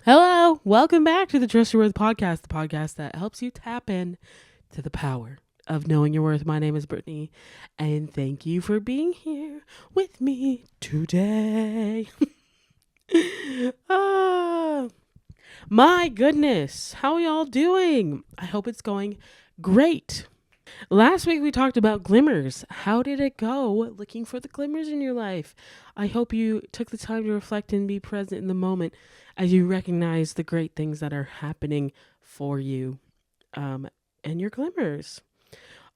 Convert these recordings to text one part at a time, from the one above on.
Hello, welcome back to the Trust Your Worth podcast, the podcast that helps you tap in to the power of knowing your worth. My name is Brittany, and thank you for being here with me today. Ah, my goodness, how are y'all doing? I hope it's going great. Last week we talked about glimmers. How did it go looking for the glimmers in your life? I hope you took the time to reflect and be present in the moment as you recognize the great things that are happening for you and your glimmers.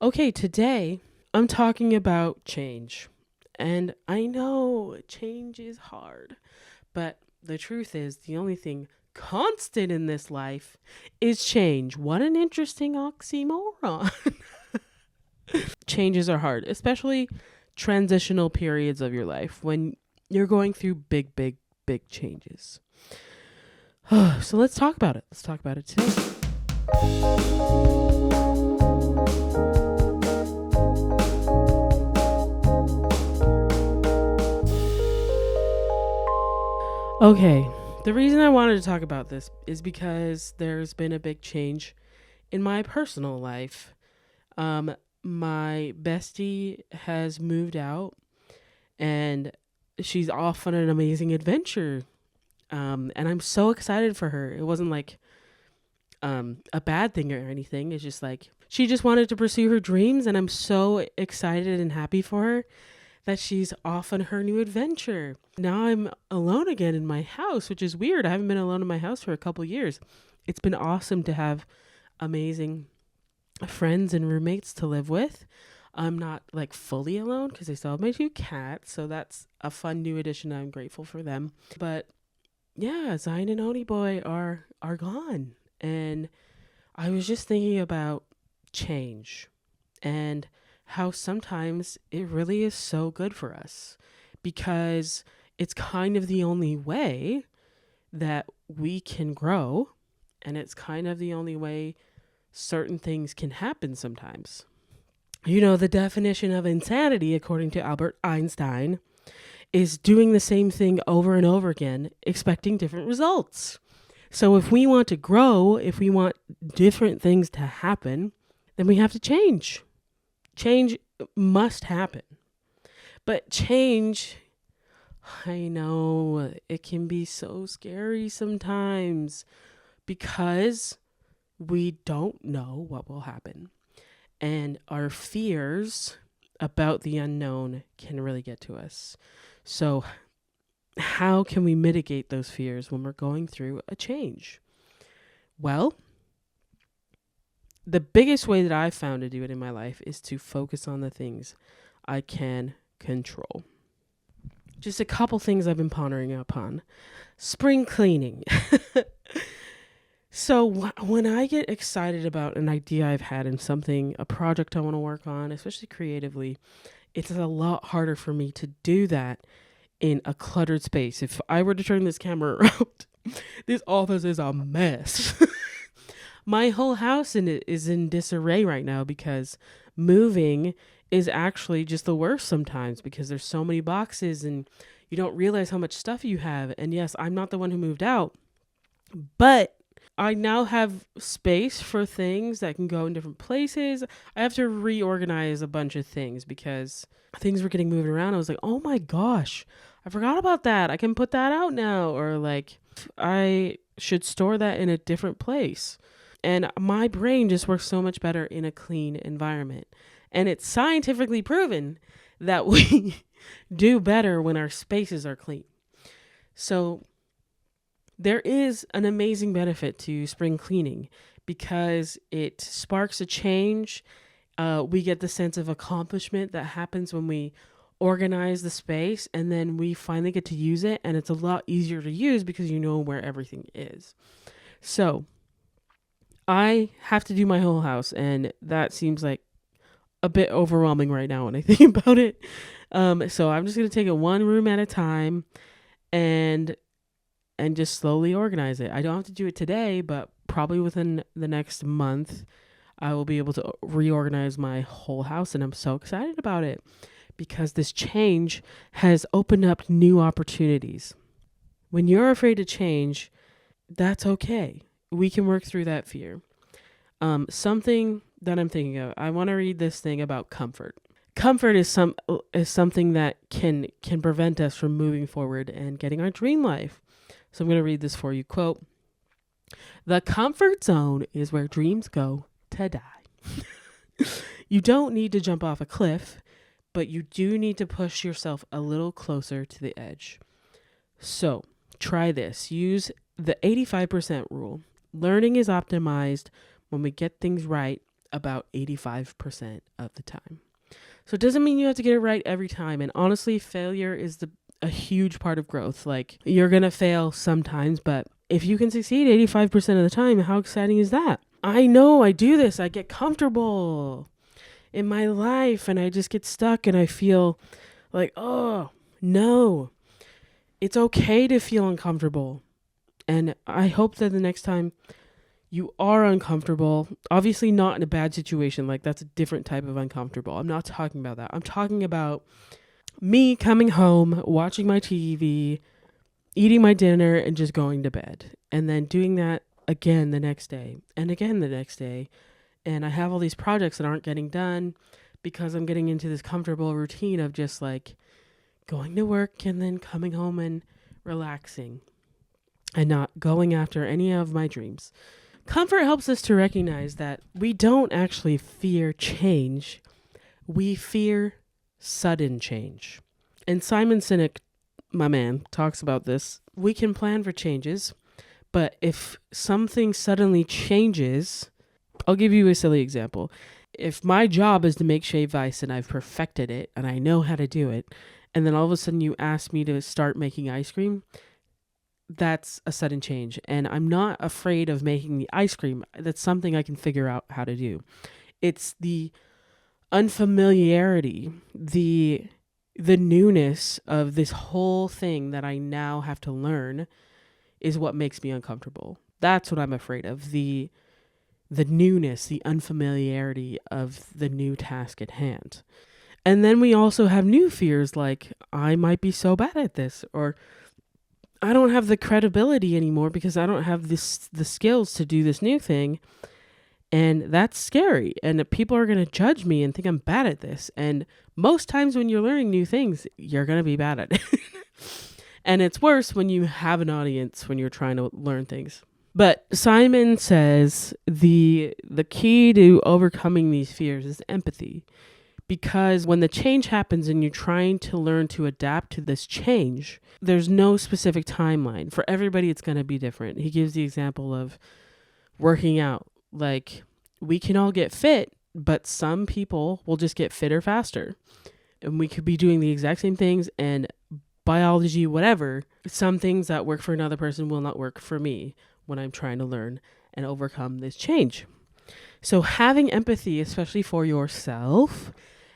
Okay, today I'm talking about change. And I know change is hard, but the truth is the only thing constant in this life is change. What an interesting oxymoron. Changes are hard, especially transitional periods of your life when you're going through big changes. So let's talk about it. Let's talk about it today. Okay, the reason I wanted to talk about this is because there's been a big change in my personal life. My bestie has moved out and she's off on an amazing adventure. And I'm so excited for her. It wasn't like a bad thing or anything. It's just like she just wanted to pursue her dreams, and I'm so excited and happy for her that she's off on her new adventure. Now I'm alone again in my house, which is weird. I haven't been alone in my house for a couple years. It's been awesome to have amazing friends and roommates to live with. I'm not like fully alone because I still have my 2 cats, so that's a fun new addition. I'm grateful for them. But yeah, Zion and Oni Boy are gone, and I was just thinking about change and how sometimes it really is so good for us because it's kind of the only way that we can grow, and it's kind of the only way certain things can happen sometimes. You know, the definition of insanity, according to Albert Einstein, is doing the same thing over and over again, expecting different results. So if we want to grow, if we want different things to happen, then we have to change. Change must happen. But change, I know, it can be so scary sometimes because we don't know what will happen. And our fears about the unknown can really get to us. So how can we mitigate those fears when we're going through a change? Well, the biggest way that I've found to do it in my life is to focus on the things I can control. Just a couple things I've been pondering upon. Spring cleaning. So when I get excited about an idea I've had in something, a project I want to work on, especially creatively, it's a lot harder for me to do that in a cluttered space. If I were to turn this camera around, this office is a mess. My whole house is in disarray right now because moving is actually just the worst sometimes because there's so many boxes and you don't realize how much stuff you have. And yes, I'm not the one who moved out, but I now have space for things that can go in different places. I have to reorganize a bunch of things because things were getting moved around. I was like, oh my gosh, I forgot about that. I can put that out now. Or like, I should store that in a different place. And my brain just works so much better in a clean environment. And it's scientifically proven that we do better when our spaces are clean. So there is an amazing benefit to spring cleaning because it sparks a change. We get the sense of accomplishment that happens when we organize the space, and then we finally get to use it, and it's a lot easier to use because you know where everything is. So I have to do my whole house, and that seems like a bit overwhelming right now when I think about it. So I'm just going to take it one room at a time and just slowly organize it. I don't have to do it today, but probably within the next month, I will be able to reorganize my whole house, and I'm so excited about it because this change has opened up new opportunities. When you're afraid to change, that's okay. We can work through that fear. Something that I'm thinking of, I want to read this thing about comfort. Comfort is something that can prevent us from moving forward and getting our dream life. So I'm going to read this for you. Quote, "The comfort zone is where dreams go to die." You don't need to jump off a cliff, but you do need to push yourself a little closer to the edge. So try this. Use the 85% rule. Learning is optimized when we get things right about 85% of the time. So it doesn't mean you have to get it right every time. And honestly, failure is a huge part of growth. Like, you're going to fail sometimes, but if you can succeed 85% of the time, how exciting is that? I know I do this. I get comfortable in my life and I just get stuck and I feel like, oh, no. It's okay to feel uncomfortable. And I hope that the next time you are uncomfortable, obviously not in a bad situation, like that's a different type of uncomfortable. I'm not talking about that. I'm talking about me coming home, watching my TV, eating my dinner, and just going to bed. And then doing that again the next day and again the next day. And I have all these projects that aren't getting done because I'm getting into this comfortable routine of just like going to work and then coming home and relaxing and not going after any of my dreams. Comfort helps us to recognize that we don't actually fear change. We fear sudden change. And Simon Sinek, my man, talks about this. We can plan for changes, but if something suddenly changes, I'll give you a silly example. If my job is to make shaved ice and I've perfected it and I know how to do it, and then all of a sudden you ask me to start making ice cream, that's a sudden change. And I'm not afraid of making the ice cream. That's something I can figure out how to do. It's the unfamiliarity, the newness of this whole thing that I now have to learn is what makes me uncomfortable. That's what I'm afraid of. The newness, the unfamiliarity of the new task at hand. And then we also have new fears like I might be so bad at this, or I don't have the credibility anymore because I don't have the skills to do this new thing. And that's scary. And people are going to judge me and think I'm bad at this. And most times when you're learning new things, you're going to be bad at it. And it's worse when you have an audience when you're trying to learn things. But Simon says the key to overcoming these fears is empathy. Because when the change happens and you're trying to learn to adapt to this change, there's no specific timeline. For everybody, it's going to be different. He gives the example of working out. Like, we can all get fit, but some people will just get fitter faster. And we could be doing the exact same things and biology, whatever. Some things that work for another person will not work for me when I'm trying to learn and overcome this change. So having empathy, especially for yourself,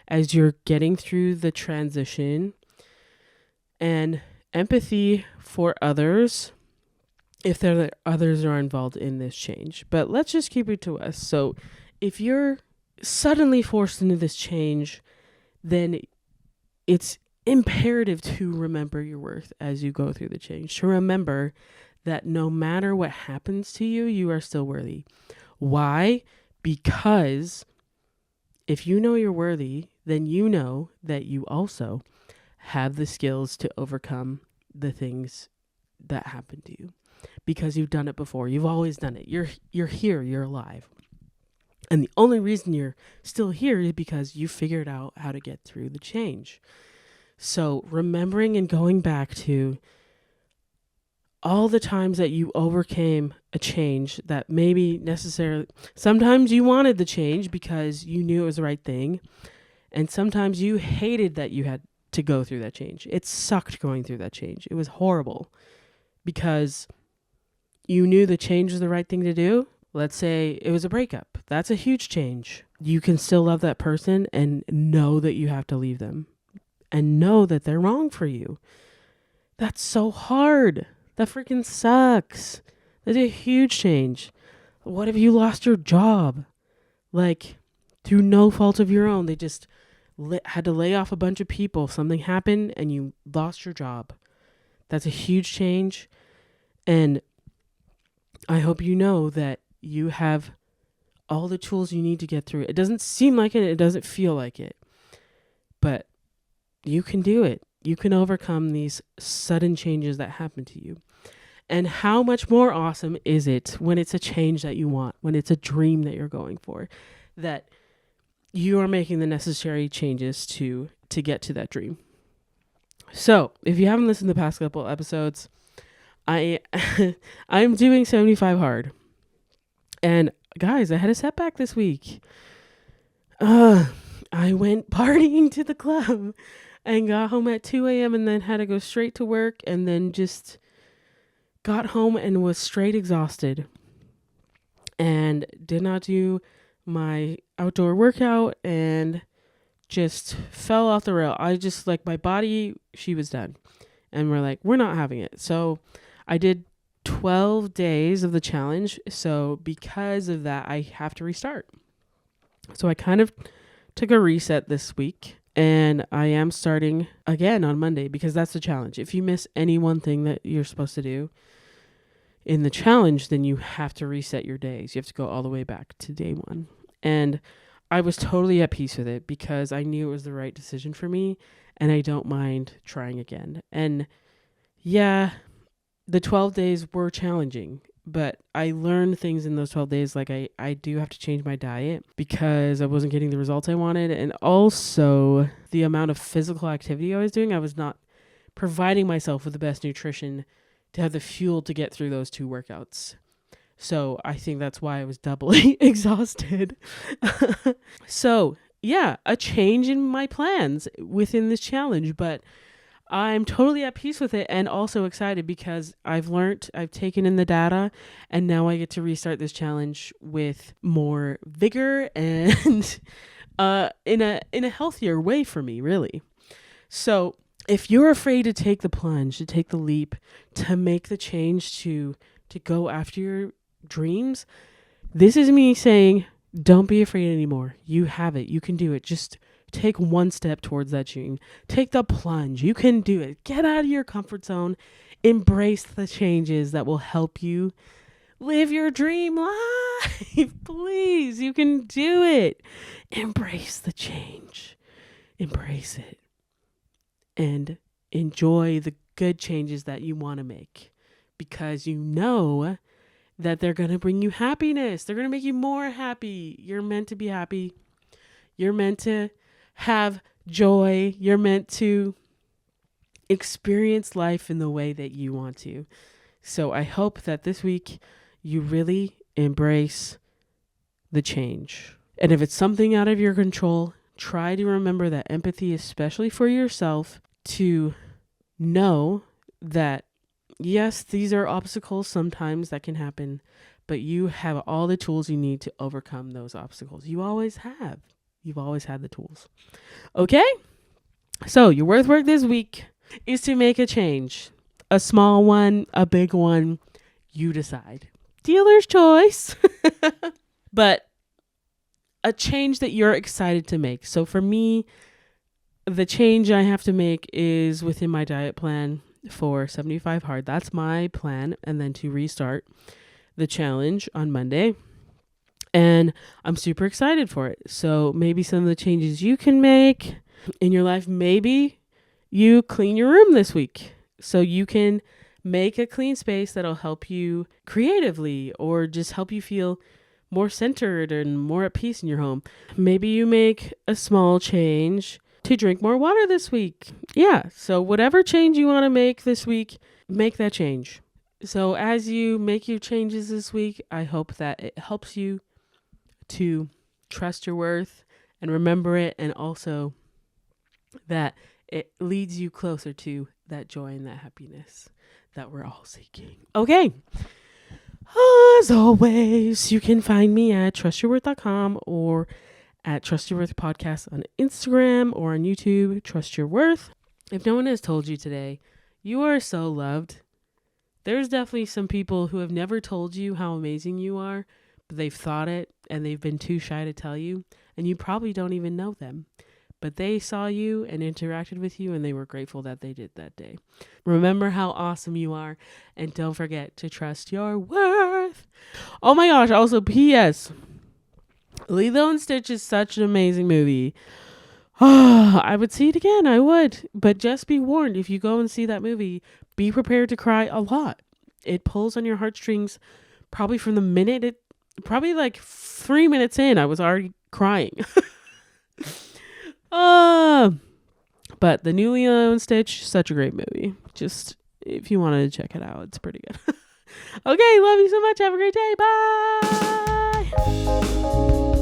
as you're getting through the transition, and empathy for others if others are involved in this change. But let's just keep it to us. So if you're suddenly forced into this change, then it's imperative to remember your worth as you go through the change. To remember that no matter what happens to you, you are still worthy. Why? Because if you know you're worthy, then you know that you also have the skills to overcome the things that happen to you. Because you've done it before. You've always done it. You're here. You're alive. And the only reason you're still here is because you figured out how to get through the change. So remembering and going back to all the times that you overcame a change that maybe necessarily, sometimes you wanted the change because you knew it was the right thing. And sometimes you hated that you had to go through that change. It sucked going through that change. It was horrible because you knew the change was the right thing to do. Let's say it was a breakup. That's a huge change. You can still love that person and know that you have to leave them and know that they're wrong for you. That's so hard. That freaking sucks. That's a huge change. What if you lost your job? Like, through no fault of your own, they just had to lay off a bunch of people. Something happened and you lost your job. That's a huge change. And I hope you know that you have all the tools you need to get through it. It doesn't seem like it doesn't feel like it, but you can do it. You can overcome these sudden changes that happen to you. And how much more awesome is it when it's a change that you want, when it's a dream that you're going for, that you are making the necessary changes to get to that dream. So, if you haven't listened to the past couple episodes, I'm doing 75 hard. And guys, I had a setback this week. I went partying to the club and got home at 2 a.m. and then had to go straight to work, and then just got home and was straight exhausted and did not do my outdoor workout and just fell off the rail. I just, like, my body, she was done. And we're like, we're not having it. So I did 12 days of the challenge. So because of that, I have to restart. So I kind of took a reset this week, and I am starting again on Monday because that's the challenge. If you miss any one thing that you're supposed to do in the challenge, then you have to reset your days. You have to go all the way back to day one. And I was totally at peace with it because I knew it was the right decision for me, and I don't mind trying again. And yeah, the 12 days were challenging, but I learned things in those 12 days. Like I do have to change my diet because I wasn't getting the results I wanted. And also the amount of physical activity I was doing, I was not providing myself with the best nutrition to have the fuel to get through those 2 workouts. So I think that's why I was doubly exhausted. So yeah, a change in my plans within this challenge, but I'm totally at peace with it and also excited because I've taken in the data, and now I get to restart this challenge with more vigor and in a healthier way for me, really. So if you're afraid to take the plunge, to take the leap, to make the change, to go after your dreams, this is me saying, don't be afraid anymore. You have it. You can do it. Just take one step towards that dream. Take the plunge. You can do it. Get out of your comfort zone. Embrace the changes that will help you live your dream life. Please, you can do it. Embrace the change. Embrace it. And enjoy the good changes that you want to make, because you know that they're going to bring you happiness. They're going to make you more happy. You're meant to be happy. You're meant to have joy. You're meant to experience life in the way that you want to. So I hope that this week you really embrace the change. And if it's something out of your control, try to remember that empathy, especially for yourself, to know that yes, these are obstacles sometimes that can happen, but you have all the tools you need to overcome those obstacles. You always have. You've always had the tools. Okay? So your work this week is to make a change. A small one, a big one, you decide. Dealer's choice. But a change that you're excited to make. So for me, the change I have to make is within my diet plan for 75 hard. That's my plan. And then to restart the challenge on Monday. And I'm super excited for it. So maybe some of the changes you can make in your life, maybe you clean your room this week so you can make a clean space that'll help you creatively or just help you feel more centered and more at peace in your home. Maybe you make a small change to drink more water this week. Yeah, so whatever change you want to make this week, make that change. So as you make your changes this week, I hope that it helps you to trust your worth and remember it, and also that it leads you closer to that joy and that happiness that we're all seeking. Okay. As always, you can find me at trustyourworth.com or at Trust Your Worth Podcast on Instagram or on YouTube, Trust Your Worth. If no one has told you today, you are so loved. There's definitely some people who have never told you how amazing you are, but they've thought it and they've been too shy to tell you, and you probably don't even know them. But they saw you and interacted with you, and they were grateful that they did that day. Remember how awesome you are, and don't forget to trust your worth. with. Oh my gosh. Also, P.S. Lilo and Stitch is such an amazing movie. I would see it again. I would. But just be warned, if you go and see that movie, be prepared to cry a lot. It pulls on your heartstrings probably from the minute probably like 3 minutes in, I was already crying. But the new Lilo and Stitch, such a great movie. Just if you wanted to check it out, it's pretty good. Okay, love you so much. Have a great day. Bye.